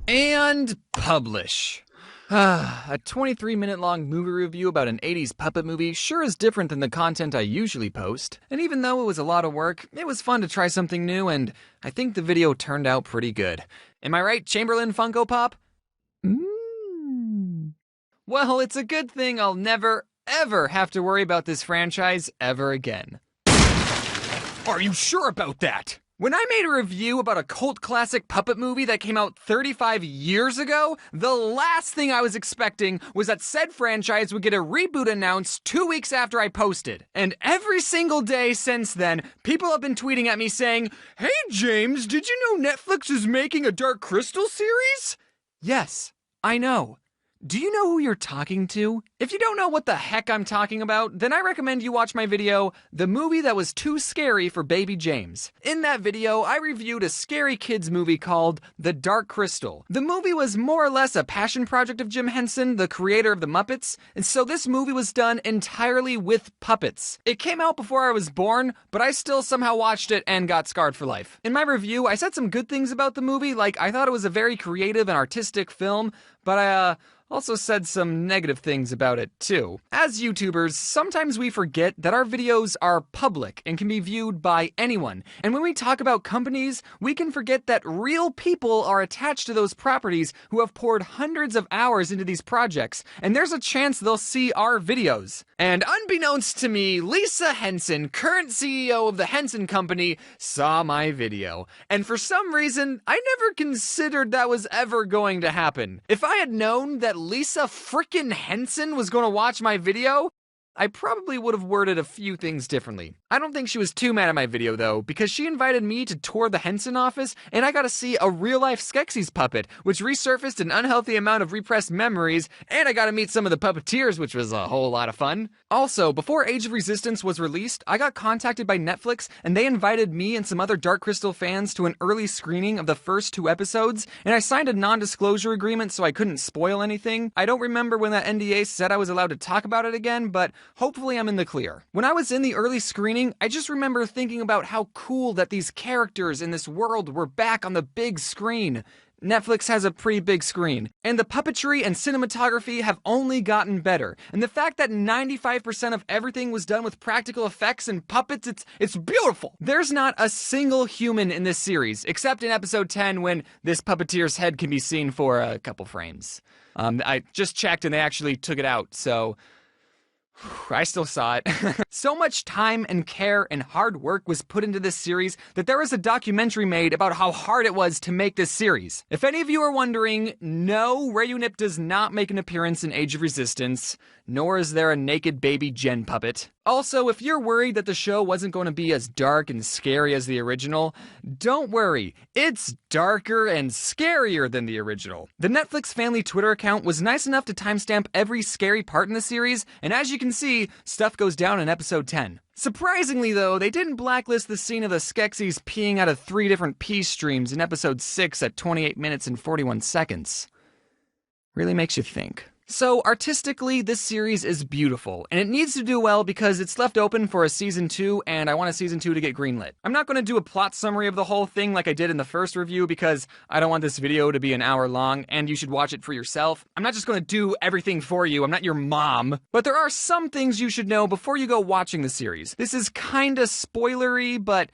And publish. A 23-minute long movie review about an 80s puppet movie sure is different than the content I usually post, and even though it was a lot of work, it was fun to try something new, and I think the video turned out pretty good. Am I right, Chamberlain Funko Pop? Well, it's a good thing I'll never, ever have to worry about this franchise ever again. Are you sure about that? When I made a review about a cult classic puppet movie that came out 35 years ago, the last thing I was expecting was that said franchise would get a reboot announced 2 weeks after I posted. And every single day since then, people have been tweeting at me saying, "Hey James, did you know Netflix is making a Dark Crystal series?" Yes, I know. Do you know who you're talking to? If you don't know what the heck I'm talking about, then I recommend you watch my video, The Movie That Was Too Scary for Baby James. In that video, I reviewed a scary kids movie called The Dark Crystal. The movie was more or less a passion project of Jim Henson, the creator of the Muppets, and so this movie was done entirely with puppets. It came out before I was born, but I still somehow watched it and got scarred for life. In my review, I said some good things about the movie, like I thought it was a very creative and artistic film, but I also said some negative things about it too. As YouTubers, sometimes we forget that our videos are public and can be viewed by anyone. And when we talk about companies, we can forget that real people are attached to those properties who have poured hundreds of hours into these projects, and there's a chance they'll see our videos. And unbeknownst to me, Lisa Henson, current CEO of the Henson Company, saw my video. And for some reason, I never considered that was ever going to happen. If I had known that Lisa frickin' Henson was going to watch my video, I probably would have worded a few things differently. I don't think she was too mad at my video though, because she invited me to tour the Henson office, and I got to see a real-life Skeksis puppet, which resurfaced an unhealthy amount of repressed memories, and I got to meet some of the puppeteers, which was a whole lot of fun. Also, before Age of Resistance was released, I got contacted by Netflix, and they invited me and some other Dark Crystal fans to an early screening of the first 2 episodes, and I signed a non-disclosure agreement so I couldn't spoil anything. I don't remember when that NDA said I was allowed to talk about it again, but hopefully I'm in the clear. When I was in the early screening, I just remember thinking about how cool that these characters in this world were back on the big screen. Netflix has a pretty big screen, and the puppetry and cinematography have only gotten better. And the fact that 95% of everything was done with practical effects and puppets, it's beautiful. There's not a single human in this series, except in episode 10 when this puppeteer's head can be seen for a couple frames. I just checked and they actually took it out, so I still saw it. So much time and care and hard work was put into this series that there was a documentary made about how hard it was to make this series. If any of you are wondering, no, Rayunip does not make an appearance in Age of Resistance, nor is there a naked baby Jen puppet. Also, if you're worried that the show wasn't going to be as dark and scary as the original, don't worry, it's darker and scarier than the original. The Netflix family Twitter account was nice enough to timestamp every scary part in the series, and as you can see, stuff goes down in episode 10. Surprisingly though, they didn't blacklist the scene of the Skeksis peeing out of 3 different pee streams in episode 6 at 28 minutes and 41 seconds. Really makes you think. So, artistically, this series is beautiful, and it needs to do well because it's left open for a season 2, and I want a season 2 to get greenlit. I'm not going to do a plot summary of the whole thing like I did in the first review because I don't want this video to be an hour long, and you should watch it for yourself. I'm not just going to do everything for you, I'm not your mom. But there are some things you should know before you go watching the series. This is kinda spoilery, but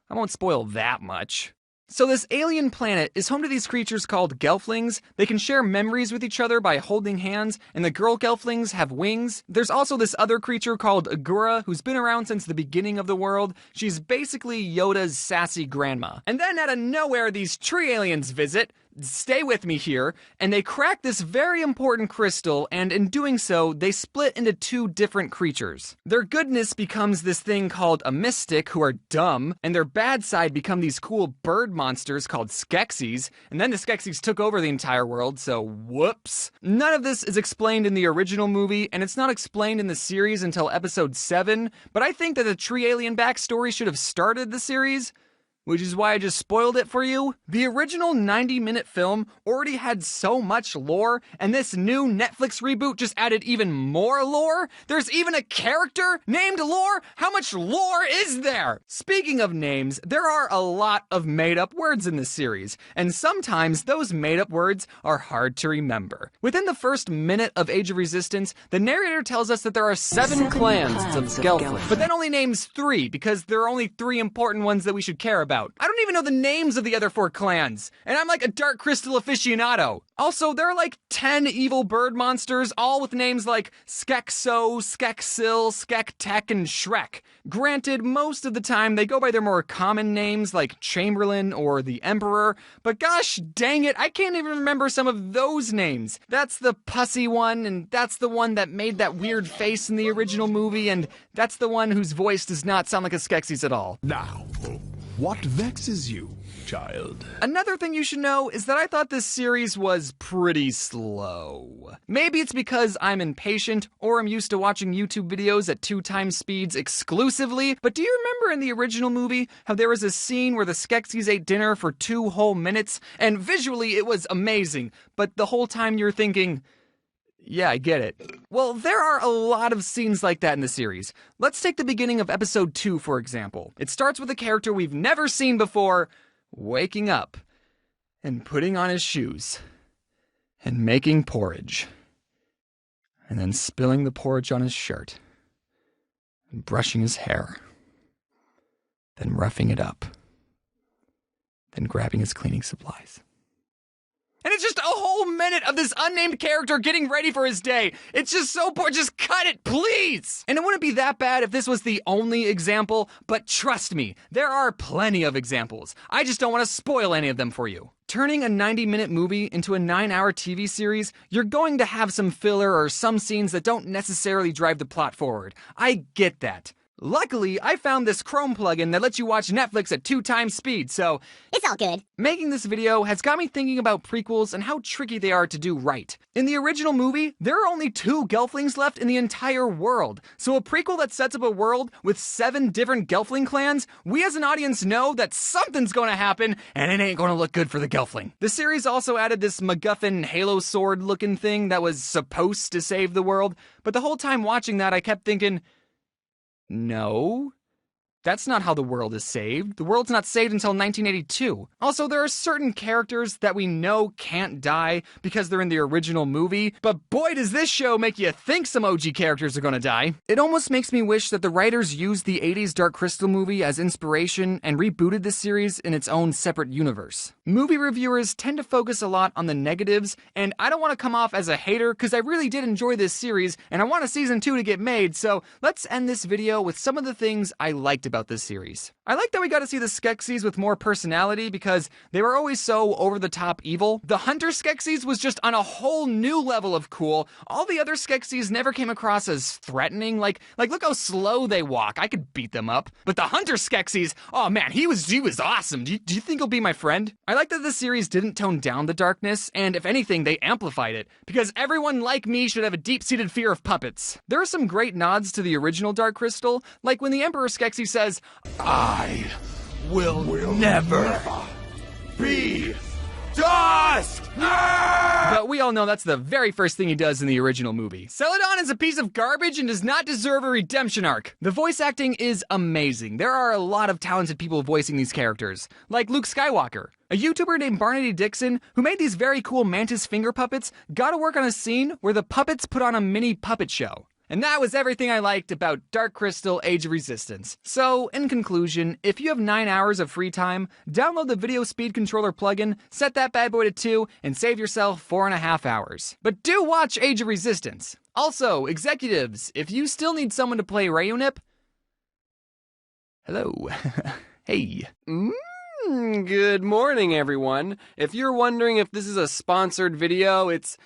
I won't spoil that much. So this alien planet is home to these creatures called Gelflings. They can share memories with each other by holding hands, and the girl Gelflings have wings. There's also this other creature called Agura, who's been around since the beginning of the world. She's basically Yoda's sassy grandma. And then out of nowhere, these tree aliens visit. Stay with me here, and they crack this very important crystal, and in doing so, they split into 2 different creatures. Their goodness becomes this thing called a mystic, who are dumb, and their bad side become these cool bird monsters called Skeksis, and then the Skeksis took over the entire world, so whoops. None of this is explained in the original movie, and it's not explained in the series until episode 7, but I think that the tree alien backstory should have started the series. which is why I just spoiled it for you. The original 90-minute film already had so much lore, and this new Netflix reboot just added even more lore? There's even a character named Lore? How much lore is there? Speaking of names, there are a lot of made-up words in this series, and sometimes those made-up words are hard to remember. Within the first minute of Age of Resistance, the narrator tells us that there are seven clans of Gelfling, but then only names 3 because there are only 3 important ones that we should care about. I don't even know the names of the other 4 clans, and I'm like a Dark Crystal aficionado. Also, there are like 10 evil bird monsters, all with names like Skekso, Skeksil, Skektek, and Shrek. Granted, most of the time they go by their more common names like Chamberlain or the Emperor, but gosh dang it, I can't even remember some of those names. That's the pussy one, and that's the one that made that weird face in the original movie, and that's the one whose voice does not sound like a Skeksis at all. Now, what vexes you, child? Another thing you should know is that I thought this series was pretty slow. Maybe it's because I'm impatient, or I'm used to watching YouTube videos at 2 times speeds exclusively, but do you remember in the original movie how there was a scene where the Skeksis ate dinner for 2 whole minutes, and visually it was amazing, but the whole time you're thinking, yeah, I get it. Well, there are a lot of scenes like that in the series. Let's take the beginning of episode 2, for example. It starts with a character we've never seen before, waking up, and putting on his shoes, and making porridge, and then spilling the porridge on his shirt, and brushing his hair, then roughing it up, then grabbing his cleaning supplies. And it's just a whole minute of this unnamed character getting ready for his day. It's just so poor. Just cut it, please. And it wouldn't be that bad if this was the only example, but trust me, there are plenty of examples. I just don't want to spoil any of them for you. Turning a 90-minute movie into a 9-hour TV series, you're going to have some filler or some scenes that don't necessarily drive the plot forward. I get that. Luckily, I found this Chrome plugin that lets you watch Netflix at 2 times speed, so it's all good. Making this video has got me thinking about prequels and how tricky they are to do right. In the original movie, there are only 2 Gelflings left in the entire world, so a prequel that sets up a world with 7 different Gelfling clans, we as an audience know that something's gonna happen, and it ain't gonna look good for the Gelfling. The series also added this MacGuffin Halo sword looking thing that was supposed to save the world, but the whole time watching that I kept thinking, no, that's not how the world is saved. The world's not saved until 1982. Also, there are certain characters that we know can't die because they're in the original movie, but boy does this show make you think some OG characters are gonna die. It almost makes me wish that the writers used the 80s Dark Crystal movie as inspiration and rebooted this series in its own separate universe. Movie reviewers tend to focus a lot on the negatives, and I don't want to come off as a hater because I really did enjoy this series and I want a season 2 to get made, so let's end this video with some of the things I liked about this series. I like that we got to see the Skeksis with more personality because they were always so over-the-top evil. The Hunter Skeksis was just on a whole new level of cool. All the other Skeksis never came across as threatening. Like look how slow they walk. I could beat them up. But the Hunter Skeksis, oh man, he was awesome. Do you think he'll be my friend? I like that the series didn't tone down the darkness, and if anything, they amplified it, because everyone like me should have a deep-seated fear of puppets. There are some great nods to the original Dark Crystal, like when the Emperor Skeksis says, I will never be dust! But we all know that's the very first thing he does in the original movie. Celadon is a piece of garbage and does not deserve a redemption arc. The voice acting is amazing. There are a lot of talented people voicing these characters, like Luke Skywalker. A YouTuber named Barnaby Dixon, who made these very cool mantis finger puppets, got to work on a scene where the puppets put on a mini puppet show. And that was everything I liked about Dark Crystal Age of Resistance. So, in conclusion, if you have 9 hours of free time, download the Video Speed Controller plugin, set that bad boy to 2, and save yourself 4.5 hours. But do watch Age of Resistance. Also, executives, if you still need someone to play Rayunip, hello. Hey. Good morning, everyone. If you're wondering if this is a sponsored video, it's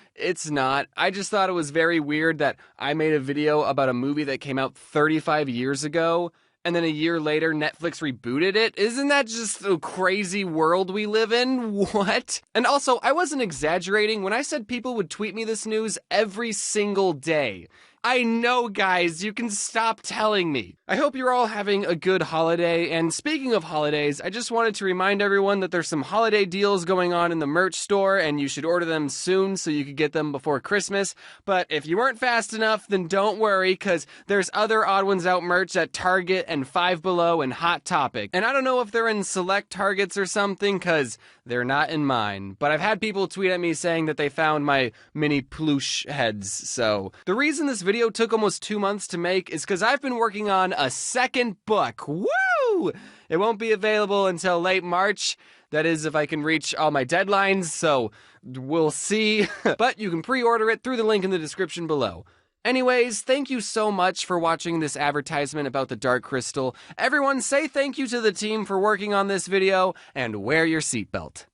not. I just thought it was very weird that I made a video about a movie that came out 35 years ago, and then a year later, Netflix rebooted it. Isn't that just a crazy world we live in? What? And also, I wasn't exaggerating when I said people would tweet me this news every single day. I know, guys, you can stop telling me. I hope you're all having a good holiday, and speaking of holidays, I just wanted to remind everyone that there's some holiday deals going on in the merch store, and you should order them soon so you could get them before Christmas. But if you weren't fast enough, then don't worry, because there's other Odd Ones Out merch at Target and Five Below and Hot Topic. And I don't know if they're in select Targets or something, because they're not in mine. But I've had people tweet at me saying that they found my mini plush heads. So the reason this video took almost 2 months to make is because I've been working on a second book. Woo! It won't be available until late March. That is, if I can reach all my deadlines, so we'll see. But you can pre-order it through the link in the description below. Anyways, thank you so much for watching this advertisement about the Dark Crystal. Everyone say thank you to the team for working on this video, and wear your seatbelt.